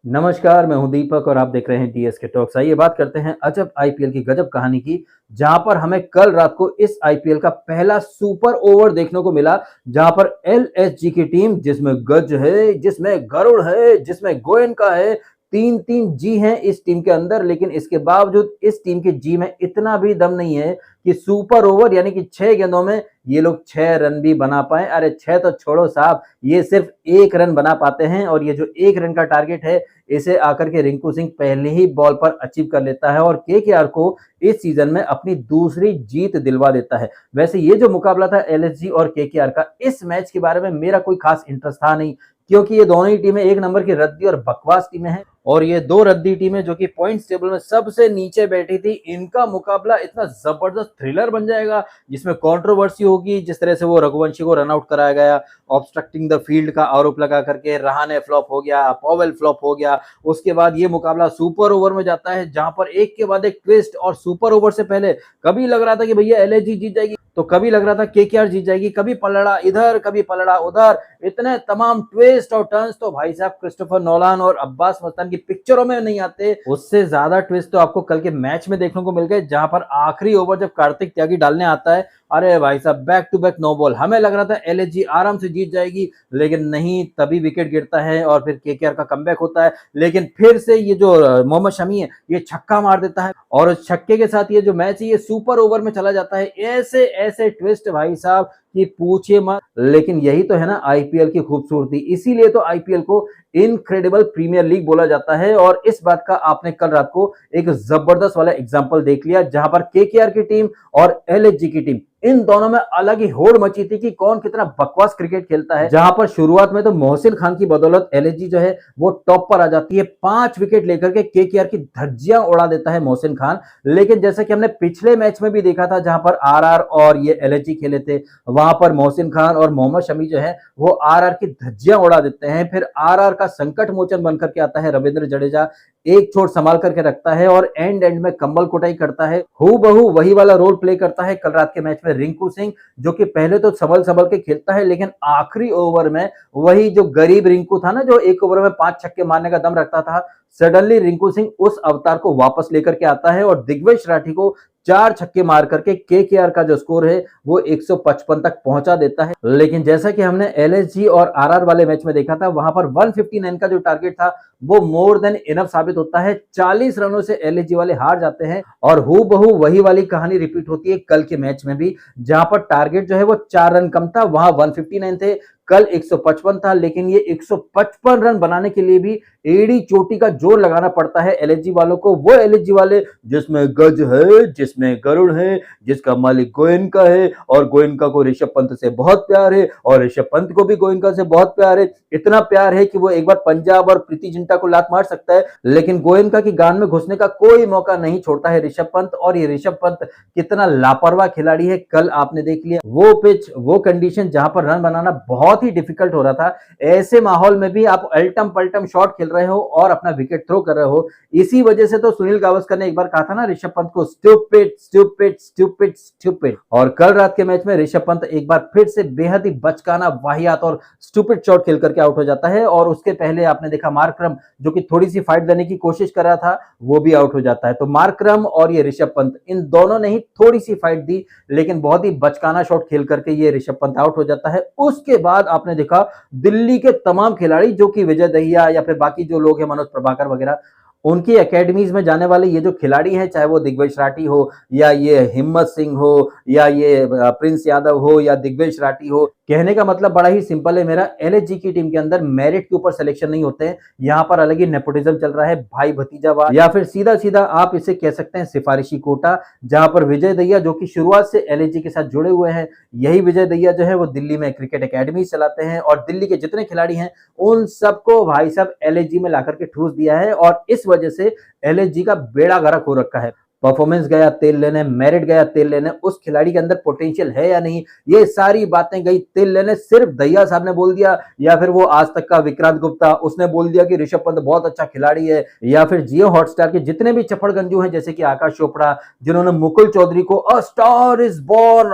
नमस्कार, मैं हूं दीपक और आप देख रहे हैं डीएसके टॉक्स। आइए बात करते हैं अजब आईपीएल की गजब कहानी की, जहां पर हमें कल रात को इस आईपीएल का पहला सुपर ओवर देखने को मिला, जहां पर एलएसजी की टीम, जिसमें गज है, जिसमें गरुड़ है, जिसमें गोयनका है, तीन तीन जी हैं इस टीम के अंदर, लेकिन इसके बावजूद इस टीम के जी में इतना भी दम नहीं है कि सुपर ओवर यानी कि 6 गेंदों में ये लोग 6 रन भी बना पाए। अरे 6 तो छोड़ो साहब, ये सिर्फ 1 रन बना पाते हैं और ये जो 1 रन का टारगेट है, इसे आकर के रिंकू सिंह पहले ही बॉल पर अचीव कर लेता है और केकेआर को इस सीजन में अपनी दूसरी जीत दिलवा देता है। वैसे ये जो मुकाबला था एलएसजी और केकेआर का, इस मैच के बारे में मेरा कोई खास इंटरेस्ट था नहीं, क्योंकि ये दोनों ही टीमें एक नंबर की रद्दी और बकवास टीमें हैं और ये दो रद्दी टीमें जो कि पॉइंट्स टेबल में सबसे नीचे बैठी थी, इनका मुकाबला इतना जबरदस्त थ्रिलर बन जाएगा जिसमें कंट्रोवर्सी होगी। जिस तरह से वो रघुवंशी को रन आउट कराया गया, ऑब्स्ट्रक्टिंग द फील्ड का आरोप लगा करके, रहाणे फ्लॉप हो गया, पॉवेल फ्लॉप हो गया। उसके बाद ये मुकाबला सुपर ओवर में जाता है, जहां पर एक के बाद एक ट्विस्ट। और सुपर ओवर से पहले कभी लग रहा था कि भैया एलएसजी जीत जाएगी, तो कभी लग रहा था केकेआर जीत जाएगी, कभी पलड़ा इधर कभी पलड़ा उधर, इतने तमाम ट्विस्ट और टर्न्स तो भाई साहब क्रिस्टोफर नोलान और अब्बास मस्तान की पिक्चरों में नहीं आते। उससे ज्यादा ट्विस्ट तो आपको कल के मैच में देखने को मिल गए, जहां पर आखिरी ओवर जब कार्तिक त्यागी डालने आता है, अरे भाई साहब back to back no ball. हमें लग रहा था एलएसजी आराम से जीत जाएगी, लेकिन नहीं, तभी विकेट गिरता है और फिर केकेआर का कमबैक होता है। लेकिन फिर से ये जो मोहम्मद शमी है, ये छक्का मार देता है और उस छक्के के साथ ये जो मैच है ये सुपर ओवर में चला जाता है। ऐसे ऐसे ट्विस्ट भाई साहब कि पूछिए मत। लेकिन यही तो है ना आईपीएल की खूबसूरती, इसीलिए तो आईपीएल को इनक्रेडिबल प्रीमियर लीग बोला जाता है। और इस बात का आपने कल रात को एक जबरदस्त वाला एग्जांपल देख लिया, जहां पर केकेआर की टीम और एलएसजी की टीम, इन दोनों में अलग ही होड़ मची थी कि कौन कितना बकवास क्रिकेट खेलता है। जहां पर शुरुआत में तो मोहसिन खान की बदौलत एलएसजी जो है वो टॉप पर आ जाती है, 5 विकेट लेकर के केकेआर की धज्जियां उड़ा देता है मोहसिन खान। लेकिन जैसे कि हमने पिछले मैच में भी देखा था, जहां पर आरआर और ये एलएसजी खेले थे, वहां पर मोहसिन खान और मोहम्मद शमी जो है वो आरआर की धज्जियां उड़ा देते हैं। फिर आरआर का संकट मोचन बनकर के आता है रविंद्र जडेजा, एक छोर संभाल करके रखता है और एंड में कंबल कुटाई करता है। हूबहू वही वाला रोल प्ले करता है कल रात के मैच में रिंकू सिंह, जो कि पहले तो संभल संभल के खेलता है, लेकिन आखिरी ओवर में वही जो गरीब रिंकू था ना, जो एक ओवर में 5 छक्के मारने का दम रखता था, सडनली रिंकू सिंह उस अवतार को वापस लेकर के आता है और दिग्विजय राठी को 4 छक्के मार करके केकेआर का जो स्कोर है वो 155 तक पहुंचा देता है। लेकिन जैसा कि हमने एलएसजी और आरआर वाले मैच में देखा था, वहां पर 159 का जो टारगेट था वो मोर देन इनफ साबित होता है। 40 रनों से एलएसजी वाले हार जाते हैं और हूबहू वही वाली कहानी रिपीट होती है कल के मैच में भी, जहां पर टारगेट जो है वो 4 रन कम था, वहां 159 थे, कल 155 था। लेकिन ये 155 रन बनाने के लिए भी एड़ी चोटी का जोर लगाना पड़ता है एलएसजी वालों को। वो एलएसजी वाले जिसमें गज है, जिसमें गरुड़ है, जिसका मालिक गोयनका है और गोयनका को ऋषभ पंत से बहुत प्यार है और ऋषभ पंत को भी गोयनका से बहुत प्यार है। इतना प्यार है कि वो एक बार पंजाब और प्रीति जिंटा को लात मार सकता है, लेकिन गोयनका की गान में घुसने का कोई मौका नहीं छोड़ता है ऋषभ पंत। और ये ऋषभ पंत कितना लापरवाह खिलाड़ी है, कल आपने देख लिया। वो पिच, वो कंडीशन जहां पर रन बनाना बहुत ही डिफिकल्ट हो रहा था, ऐसे माहौल में भी आप अल्टम पल्टम शॉट खेल रहे हो और अपना विकेट थ्रो कर रहे हो। इसी वजह से तो सुनील गावस्कर ने एक बार कहा था ना ऋषभ पंत को, स्टूपिड स्टूपिड स्टूपिड स्टूपिड। और कल रात के मैच में ऋषभ पंत एक बार फिर से बेहद ही बचकाना, वाहियात और स्टूपिड शॉट खेल करके आउट हो जाता है। और उसके पहले आपने देखा मार्करम, जो कि थोड़ी सी फाइट देने की कोशिश कर रहा था, वो भी आउट हो जाता है। तो मार्करम और ये ऋषभ पंत, इन दोनों ने ही थोड़ी सी फाइट दी, लेकिन बहुत ही बचकाना शॉट खेल करके ये ऋषभ पंत आउट हो जाता है। उसके बाद आपने देखा दिल्ली के तमाम खिलाड़ी, जो कि विजय दहिया या फिर बाकी जो लोग हैं, मनोज प्रभाकर वगैरह, उनकी एकेडमीज में जाने वाले ये जो खिलाड़ी हैं, चाहे वो दिग्विजय राठी हो या ये हिम्मत सिंह हो या ये प्रिंस यादव हो या दिग्विजय राठी हो, कहने का मतलब बड़ा ही सिंपल है मेरा, एलएसजी की टीम के अंदर मेरिट के ऊपर सिलेक्शन नहीं होते हैं। यहाँ पर अलग ही नेपोटिज्म चल रहा है, भाई भतीजावाद, या फिर सीधा सीधा आप इसे कह सकते हैं सिफारिशी कोटा। जहां पर विजय दहिया, जो कि शुरुआत से एलएसजी के साथ जुड़े हुए हैं, यही विजय दहिया जो है वो दिल्ली में क्रिकेट एकेडमी चलाते हैं और दिल्ली के जितने खिलाड़ी हैं उन सबको भाई साहब एलएसजी में लाकर के ठूस दिया है। और इस वजह से एलएसजी का बेड़ा गर्क हो रखा है। परफॉर्मेंस गया तेल लेने, मेरिट गया तेल लेने, उस खिलाड़ी के अंदर पोटेंशियल है या नहीं, ये सारी बातें गई तेल लेने। सिर्फ दहिया साहब ने बोल दिया, या फिर वो आज तक का विक्रांत गुप्ता, उसने बोल दिया कि ऋषभ पंत बहुत अच्छा खिलाड़ी है, या फिर जियो हॉटस्टार के जितने भी चपड़गंजू हैं, जैसे कि आकाश चोपड़ा, जिन्होंने मुकुल चौधरी को अ स्टार इज बोर्न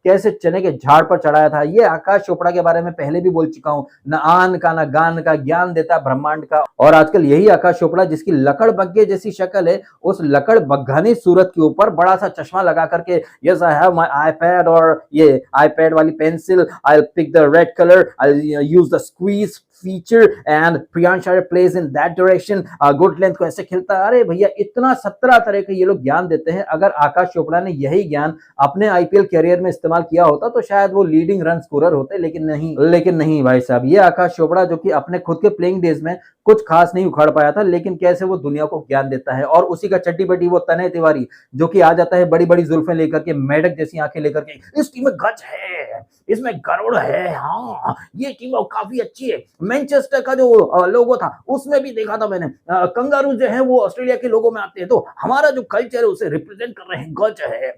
कैसे चने के झाड़ पर चढ़ाया था। ये आकाश चोपड़ा के बारे में पहले भी बोल चुका हूं, न आन का न गान का, ज्ञान देता ब्रह्मांड का। और आजकल यही आकाश चोपड़ा जिसकी लकड़ बग्गे जैसी शक्ल है, उस लकड़ बग्घानी सूरत के ऊपर बड़ा सा चश्मा लगा करके, yes I have my iPad, और ये आईपैड वाली pencil, I pick the red colour, I use the squeeze feature and Priyansh Arya plays in that direction, good length को ऐसे खेलता है। अरे भैया, इतना 17 तरह के ये लोग ज्ञान देते हैं। अगर आकाश चोपड़ा ने यही ज्ञान अपने आईपीएल कैरियर में इस्तेमाल किया होता तो शायद वो लीडिंग रन स्कोरर होते, लेकिन नहीं भाई साहब। ये आकाश चोपड़ा जो कि अपने खुद के प्लेइंग डेज में कुछ खास नहीं उखाड़ पाया था, लेकिन कैसे वो दुनिया को ज्ञान देता है। और उसी का चड्डी बड्डी वो तनय तिवारी, जो कि आ जाता है बड़ी बड़ी जुल्फें लेकर के, मेढक जैसी आंखें लेकर के, इस टीम में गज है, इसमें गरुड़ है, हाँ ये टीम काफी अच्छी है। मैनचेस्टर का जो लोगो था उसमें भी देखा था मैंने, कंगारू जो है वो ऑस्ट्रेलिया के लोगों में आते हैं, तो हमारा जो कल्चर है उसे रिप्रेजेंट कर रहे हैं, गज है,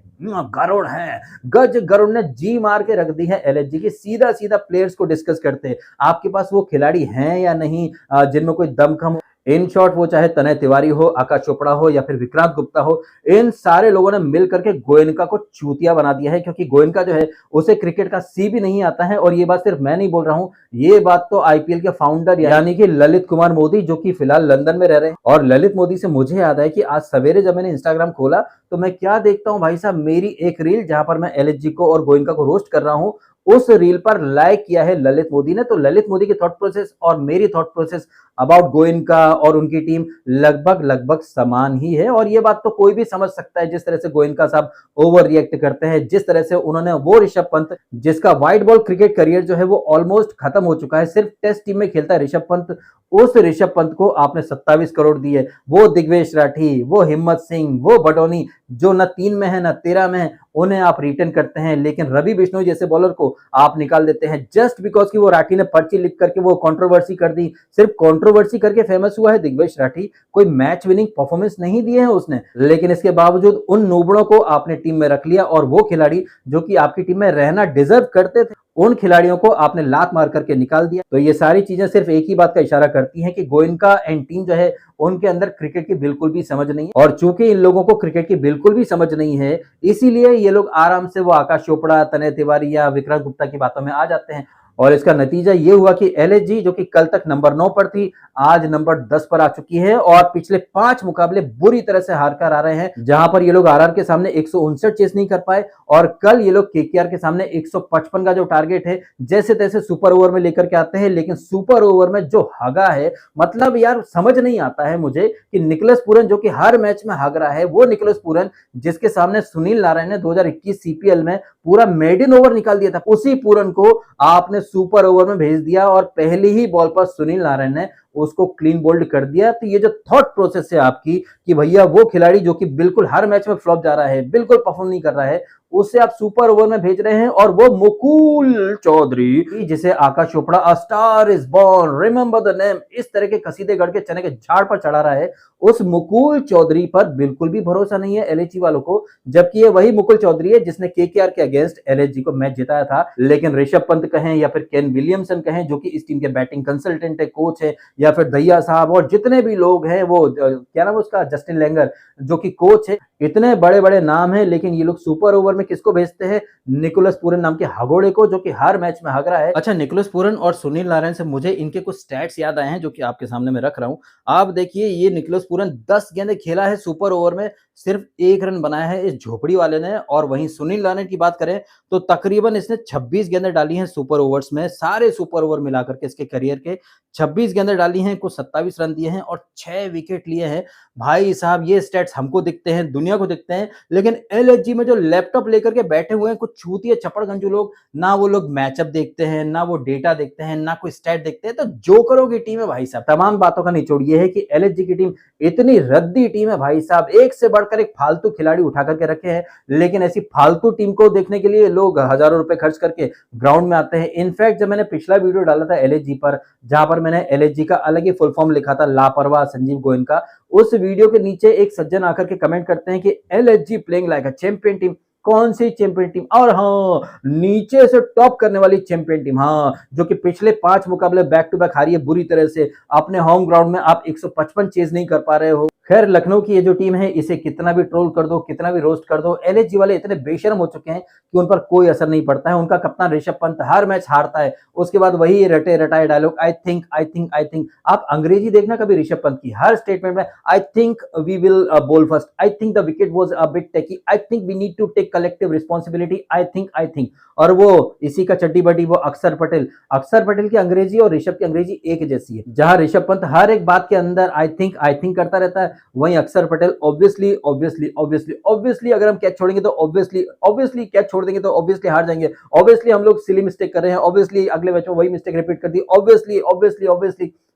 गरुड़ है। गज गरुड़ ने जी मार के रख दी है एलएचजी की। सीधा सीधा प्लेयर्स को डिस्कस करते हैं, आपके पास वो खिलाड़ी हैं या नहीं जिनमें कोई दमखम। इन शॉर्ट वो चाहे तनय तिवारी हो, आकाश चोपड़ा हो या फिर विक्रांत गुप्ता हो, इन सारे लोगों ने मिल करके गोयनका को चूतिया बना दिया है। क्योंकि गोयनका जो है उसे क्रिकेट का सी भी नहीं आता है। और ये बात सिर्फ मैं नहीं बोल रहा हूं, ये बात तो आईपीएल के फाउंडर यानी कि ललित कुमार मोदी, जो कि फिलहाल लंदन में रह रहे हैं। और ललित मोदी से मुझे याद है कि आज सवेरे जब मैंने इंस्टाग्राम खोला तो मैं क्या देखता हूं भाई साहब, मेरी एक रील जहां पर मैं एलएचजी को और गोयनका को रोस्ट कर रहा हूं, उस रील पर लाइक किया है ललित मोदी ने। तो ललित मोदी की थॉट प्रोसेस और मेरी थॉट प्रोसेस अबाउट गोयनका और उनकी टीम लगभग समान ही है। और ये बात तो कोई भी समझ सकता है, जिस तरह से गोयनका साहब ओवर रिएक्ट करते हैं, जिस तरह से उन्होंने वो ऋषभ पंत, जिसका व्हाइट बॉल क्रिकेट करियर जो है वो ऑलमोस्ट खत्म हो चुका है, सिर्फ टेस्ट टीम में खेलता है ऋषभ पंत, उस ऋषभ पंत को आपने 27 करोड़ दिए। वो दिग्वेश राठी, वो हिम्मत सिंह, वो बडोनी, जो न 3 में है न 13 में है, उन्हें आप रिटर्न करते हैं। लेकिन रवि बिश्नोई जैसे बॉलर को आप निकाल देते हैं जस्ट बिकॉज कि वो राठी ने पर्ची लिख करके वो कंट्रोवर्सी कर दी। सिर्फ कंट्रोवर्सी करके फेमस हुआ है दिग्वेश राठी, कोई मैच विनिंग परफॉर्मेंस नहीं दिए है उसने। लेकिन इसके बावजूद उन नूबड़ों को आपने टीम में रख लिया, और वो खिलाड़ी जो कि आपकी टीम में रहना डिजर्व करते थे, उन खिलाड़ियों को आपने लात मार करके निकाल दिया। तो ये सारी चीजें सिर्फ एक ही बात का इशारा करती हैं कि गोयनका एंड टीम जो है उनके अंदर क्रिकेट की बिल्कुल भी समझ नहीं है। और चूंकि इन लोगों को क्रिकेट की बिल्कुल भी समझ नहीं है, इसीलिए ये लोग आराम से वो आकाश चोपड़ा, तनय तिवारी या विक्रांत गुप्ता की बातों में आ जाते हैं। और इसका नतीजा ये हुआ कि एलएचजी जो कि कल तक नंबर 9 पर थी, आज नंबर 10 पर आ चुकी है। और पिछले 5 मुकाबले बुरी तरह से हार कर आ रहे हैं, जहां पर ये लोग आरआर के सामने 159 चेस नहीं कर पाए, और कल ये लोग केकेआर के सामने 155 का जो टारगेट है जैसे तैसे सुपर ओवर में लेकर के आते हैं। लेकिन सुपर ओवर में जो हगा है, मतलब यार समझ नहीं आता है मुझे कि निकोलस पूरन जो कि हर मैच में हग रहा है, वो निकोलस पूरन जिसके सामने सुनील नारायण ने 2021 सीपीएल में पूरा मेडन ओवर निकाल दिया था, उसी पूरन को आपने सुपर ओवर में भेज दिया और पहली ही बॉल पर सुनील नारायण ने उसको क्लीन बोल्ड कर दिया। तो ये जो थॉट प्रोसेस है आपकी कि भैया वो खिलाड़ी जो कि बिल्कुल हर मैच में फ्लॉप जा रहा है, बिल्कुल परफॉर्म नहीं कर रहा है, उसे आप सुपर ओवर में भेज रहे हैं। और वो मुकुल चौधरी, जिसे Aakash Chopra a star is born, remember the name, इस तरह के कसीदे गढ़ के चने के झाड़ पर चढ़ा रहा है, उस मुकुल चौधरी पर बिल्कुल भी भरोसा नहीं है एलएचजी वालों को। जबकि ये वही मुकुल चौधरी है जिसने केकेआर के अगेंस्ट एलएचजी को मैच जिताया था। लेकिन ऋषभ पंत कहें या फिर केन विलियमसन कहें, जो कि इस टीम के बैटिंग कंसल्टेंट है, कोच है, या फिर दहिया साहब और जितने भी लोग हैं, वो क्या नाम है उसका, जस्टिन लैंगर जो कि कोच है, इतने बड़े बड़े नाम हैं, लेकिन ये लोग सुपर ओवर में किसको भेजते हैं? निकोलस पूरन नाम के हगोड़े को, जो कि हर मैच में हग रहा है। अच्छा, निकोलस पूरन और सुनील नारायण से मुझे इनके कुछ स्टैट्स याद आए हैं जो कि आपके सामने मैं रख रहा हूं। आप देखिए, ये निकोलस पूरन 10 गेंदें खेला है सुपर ओवर में, सिर्फ 1 रन बनाया है इस झोपड़ी वाले ने। और वहीं सुनील नारायण की बात करें तो तकरीबन इसने 26 गेंदें डाली हैं सुपर ओवर्स में, सारे सुपर ओवर मिलाकर के इसके करियर के 26 गेंदें डाली हैं, कुछ 27 रन दिए हैं और 6 विकेट लिए हैं। भाई साहब, ये स्टैट्स हमको दिखते हैं, दुनिया को दिखते हैं, लेकिन एलएचजी में जो लैपटॉप लेकर के बैठे हुए हैं कुछ छूतिए चपड़गंजू लोग, ना वो लोग मैचअप देखते हैं, ना वो डेटा देखते हैं, ना कोई स्टैट देखते हैं। तो जोकरों की टीम है भाई साहब। तमाम बातों का निचोड़ ये है कि एलएचजी की टीम इतनी रद्दी टीम है भाई साहब, एक से बढ़कर एक फालतू खिलाड़ी उठा करके रखे हैं। लेकिन ऐसी फालतू टीम को देखने के लिए लोग हजारों रुपए खर्च करके ग्राउंड में आते हैं। इनफैक्ट जब मैंने पिछला वीडियो डाला था एलएचजी पर, जहां पर मैंने एलएचजी का अलग ही फुल फॉर्म लिखा था, लापरवाह संजीव गोयनका, उस वीडियो के नीचे एक सज्जन आकर के कमेंट करते हैं कि LHG playing like a champion team. कौन सी चैंपियन टीम? और हाँ, नीचे से टॉप करने वाली चैंपियन टीम, हाँ, जो कि पिछले 5 मुकाबले बैक टू बैक हारी है बुरी तरह से। अपने होम ग्राउंड में आप 155 चेज नहीं कर पा रहे हो। खैर लखनऊ की ये जो टीम है इसे कितना भी ट्रोल कर दो, कितना भी रोस्ट कर दो, एलएसजी वाले इतने बेशर्म हो चुके हैं कि उन पर कोई असर नहीं पड़ता है। उनका कप्तान ऋषभ पंत हर मैच हारता है, उसके बाद वही रटे रटाए dialogue, I think I think I think. आप अंग्रेजी देखना कभी ऋषभ पंत की, हर स्टेटमेंट में I think we will bowl first, I think the wicket was a bit tacky, I think we need to take collective responsibility, I think. और वो इसी का चड्डी बड्डी वो अक्षर पटेल की अंग्रेजी और ऋषभ की अंग्रेजी एक जैसी है। जहां ऋषभ पंत हर एक बात के अंदर आई थिंक करता रहता है, वहीं अक्षर पटेल ऑब्वियसली अगर हम कैच छोड़ेंगे तो ऑब्वियसली कैच छोड़ देंगे तो ऑब्वियसली हार जाएंगे, ऑब्वियसली हम लोग सिली मिस्टेक कर रहे हैं, ऑब्वियसली अगले मैच में वही मिस्टेक रिपीट कर दी,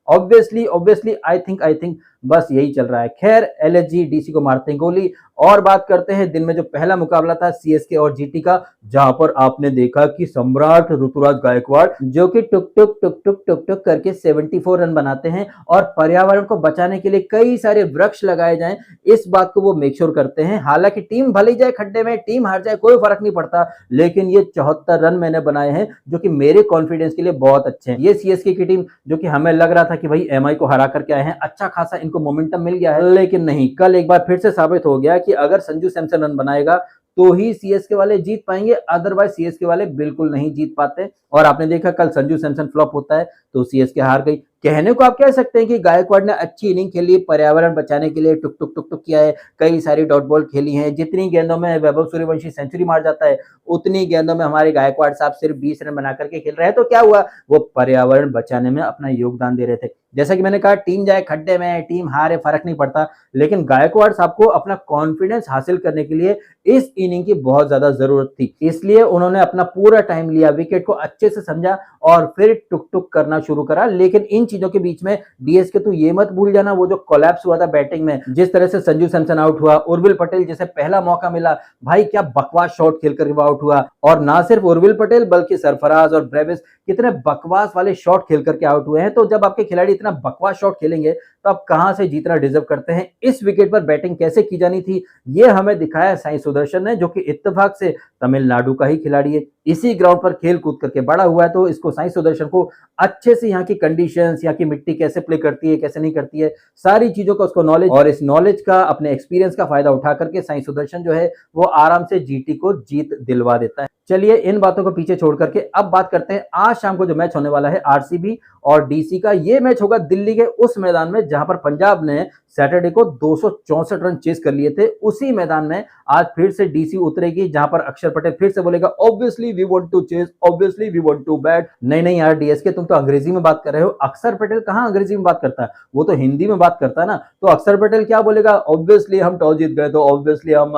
ऑब्वियसली आई थिंक बस यही चल रहा है। खैर एलएसजी डीसी को मारते हैं गोली। और बात करते हैं दिन में जो पहला मुकाबला था सीएसके और जीटी का, जहां पर आपने देखा कि सम्राट ऋतुराज गायकवाड़ जो कि टुक टुक करके 74 रन बनाते हैं और पर्यावरण को बचाने के लिए कई सारे वृक्ष लगाए जाएं, इस बात को वो मेक श्योर करते हैं। हालांकि टीम भले ही जाए खड्डे में, टीम हार जाए, कोई फर्क नहीं पड़ता, लेकिन ये 74 रन मैंने बनाए हैं जो कि मेरे कॉन्फिडेंस के लिए बहुत अच्छे हैं। ये सीएसके की टीम जो कि हमें लग रहा था कि भाई एमआई को हरा करके आए हैं, अच्छा खासा इनको मोमेंटम मिल गया है, लेकिन नहीं, कल एक बार फिर से साबित हो गया कि अगर संजू सैमसन रन बनाएगा तो ही सीएसके वाले जीत पाएंगे, अदरवाइज सीएसके वाले बिल्कुल नहीं जीत पाते। और आपने देखा कल संजू सैमसन फ्लॉप होता है तो सीएसके हार गई। कहने को आप कह सकते हैं कि गायकवाड़ ने अच्छी इनिंग खेली, पर्यावरण बचाने के लिए टुक टुक किया है, कई सारी डॉट बॉल खेली हैं, जितनी गेंदों में वैभव सूर्यवंशी सेंचुरी मार जाता है उतनी गेंदों में हमारे गायकवाड़ साहब सिर्फ 20 रन बना करके खेल रहे हैं, तो क्या हुआ, वो पर्यावरण बचाने में अपना योगदान दे रहे थे। जैसा कि मैंने कहा, टीम जाए खड्डे में, टीम हारे, फर्क नहीं पड़ता, लेकिन गायकवाड़ साहब को अपना कॉन्फिडेंस हासिल करने के लिए इस इनिंग की बहुत ज्यादा जरूरत थी, इसलिए उन्होंने अपना पूरा टाइम लिया, विकेट को अच्छे से समझा और फिर टुक टुक करना शुरू करा। लेकिन इन चीजों के बीच में डीएसके तो ये मत भूल जाना, वो जो कोलैप्स हुआ था बैटिंग में, जिस तरह से संजू सैमसन आउट हुआ, उर्विल पटेल जिसे पहला मौका मिला, भाई क्या बकवास शॉट खेलकर वो आउट हुआ। और ना सिर्फ उर्विल पटेल बल्कि सरफराज और ब्रेविस कितने बकवास वाले शॉट खेल करके आउट हुए हैं। तो जब आपके खिलाड़ी इतना बकवास शॉट खेलेंगे तो आप कहां से जीतना डिजर्व करते हैं। इस विकेट पर बैटिंग कैसे की जानी थी ये हमें दिखाया साई सुदर्शन ने, जो कि इत्तेफाक से तमिलनाडु का ही खिलाड़ी है, इसी ग्राउंड पर खेल कूद करके बड़ा हुआ है, तो इसको साई सुदर्शन को अच्छे से यहाँ की कंडीशंस, यहाँ की मिट्टी कैसे प्ले करती है, कैसे नहीं करती है, सारी चीजों का उसको नॉलेज, और इस नॉलेज का, अपने एक्सपीरियंस का फायदा उठा करके साई सुदर्शन जो है वो आराम से जीटी को जीत दिलवा देता है। चलिए इन बातों को पीछे छोड़ करके अब बात करते हैं आज शाम को जो मैच होने वाला है आरसीबी और डीसी का। ये मैच होगा दिल्ली के उस मैदान में जहां पर पंजाब ने सैटरडे को 264 रन चेस कर लिए थे। उसी मैदान में आज फिर से डीसी उतरेगी, जहां पर अक्षर पटेल फिर से बोलेगा obviously we want to chase, obviously we want to bat. नहीं यार डीएसके, तुम तो अंग्रेजी में बात कर रहे हो। अक्षर पटेल कहां अंग्रेजी में बात करता है, वो तो हिंदी में बात करता है ना। तो अक्षर पटेल क्या बोलेगा, ऑब्वियसली हम टॉस जीत गए तो ऑब्वियसली हम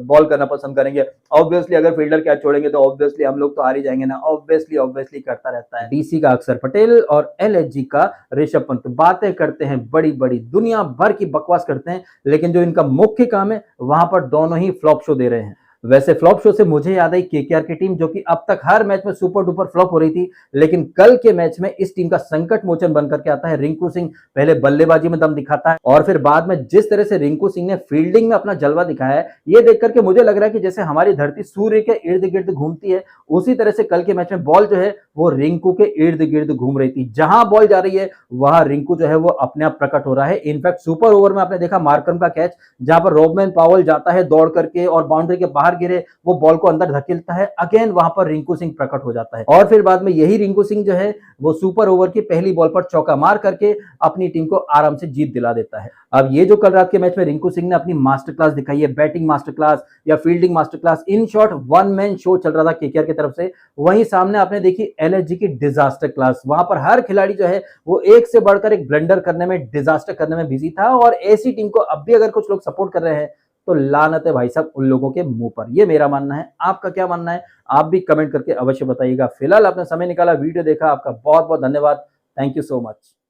बॉल करना पसंद करेंगे, ऑब्वियसली अगर फील्डर कैच छोड़ेंगे तो ऑब्वियसली हम लोग तो हार ही जाएंगे ना, ऑब्वियसली करता रहता है डीसी का अक्षर पटेल और एलएसजी का ऋषभ पंत। बातें करते हैं बड़ी बड़ी, दुनिया भर की बकवास करते हैं, लेकिन जो इनका मुख्य काम है वहां पर दोनों ही फ्लॉप शो दे रहे हैं। वैसे फ्लॉप शो से मुझे याद आई केकेआर की टीम, जो कि अब तक हर मैच में सुपर डुपर फ्लॉप हो रही थी, लेकिन कल के मैच में इस टीम का संकट मोचन बनकर के आता है रिंकू सिंह। पहले बल्लेबाजी में दम दिखाता है और फिर बाद में जिस तरह से रिंकू सिंह ने फील्डिंग में अपना जलवा दिखाया है, ये देख करके मुझे लग रहा है कि जैसे हमारी धरती सूर्य के इर्द गिर्द घूमती है, उसी तरह से कल के मैच में बॉल जो है वो रिंकू के इर्द गिर्द घूम रही थी। जहां बॉल जा रही है वहां रिंकू जो है वो अपने आप प्रकट हो रहा है। इनफैक्ट सुपर ओवर में आपने देखा मार्करम का कैच, जहां पर रोबमैन पावल जाता है दौड़ करके और बाउंड्री के बाहर गिरे, वो बॉल को अंदर धकेलता है, अगेन वहां पर रिंकू सिंह प्रकट हो जाता है। और फिर बाद में यही रिंकू सिंह जो है वो सुपर ओवर की पहली बॉल पर चौका मार करके अपनी टीम को आराम से जीत दिला देता है। अब ये जो कल रात के मैच में रिंकू सिंह ने अपनी मास्टर क्लास दिखाई है, बैटिंग मास्टर क्लास या fielding master class, in short one man show चल रहा था केकेआर की तरफ से। वहीं सामने आपने देखी एलएसजी की डिजास्टर क्लास, वहां पर हर खिलाड़ी जो है वो एक से बढ़कर एक ब्लंडर करने में, डिजास्टर करने में बिजी था। और ऐसी टीम को अब भी अगर कुछ लोग सपोर्ट कर रहे हैं तो लानत है भाई साहब उन लोगों के मुंह पर। ये मेरा मानना है, आपका क्या मानना है आप भी कमेंट करके अवश्य बताइएगा। फिलहाल आपने समय निकाला, वीडियो देखा, आपका बहुत बहुत धन्यवाद। Thank you so much.